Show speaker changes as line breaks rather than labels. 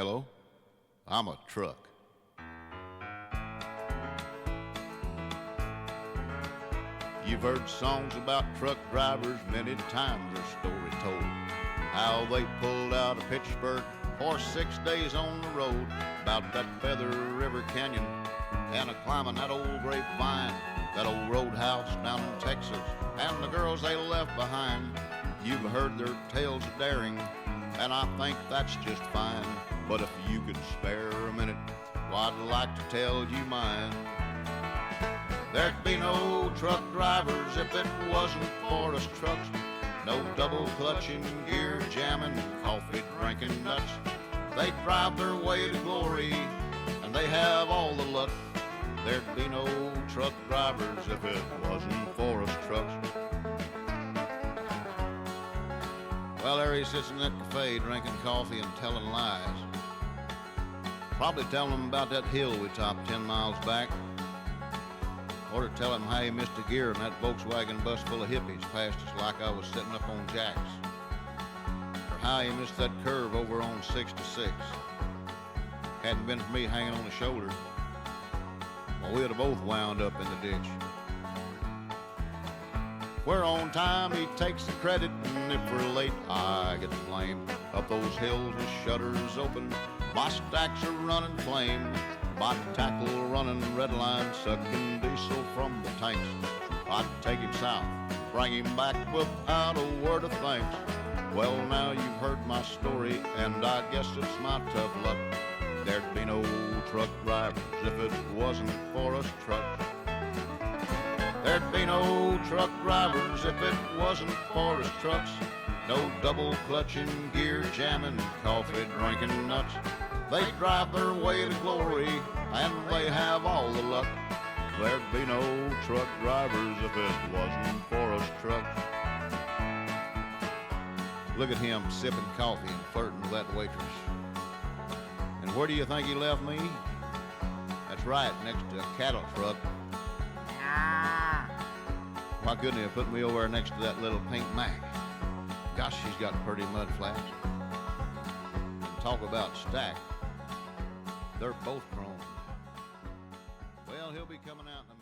Hello, I'm a truck. You've heard songs about truck drivers, many times their story told. How they pulled out of Pittsburgh for 6 days on the road, about that Feather River Canyon and a climbing that old grapevine, that old roadhouse down in Texas, and the girls they left behind. You've heard their tales of daring, and I think that's just fine. But if you could spare a minute, well, I'd like to tell you mine. There'd be no truck drivers if it wasn't for us trucks. No double clutching, gear jamming, coffee drinking nuts. They drive their way to glory, and they have all the luck. There'd be no truck drivers if it wasn't for us trucks. Well, there he sits in that cafe drinking coffee and telling lies. Probably telling them about that hill we topped 10 miles back. Or to tell him how he missed a gear in that Volkswagen bus full of hippies past us like I was sitting up on jacks. Or how he missed that curve over on 66. Hadn't been for me hanging on the shoulder, well, we'd have both wound up in the ditch. If we're on time, he takes the credit, and if we're late, I get the blame. Up those hills with shutters open, my stacks are running flame. My tackle running red line, sucking diesel from the tanks. I'd take him south, bring him back without a word of thanks. Well, now you've heard my story, and I guess it's my tough luck. There'd be no truck drivers if it wasn't for us trucks. There'd be no truck drivers if it wasn't for us trucks. No double clutching, gear jamming, coffee drinking nuts. They drive their way to glory, and they have all the luck. There'd be no truck drivers if it wasn't for us trucks. Look at him sipping coffee and flirting with that waitress. And where do you think he left me? That's right, next to a cattle truck. Why couldn't he have put me over next to that little pink Mac? Gosh, she's got pretty mud flaps. Talk about stacked. They're both chrome. Well, he'll be coming out in a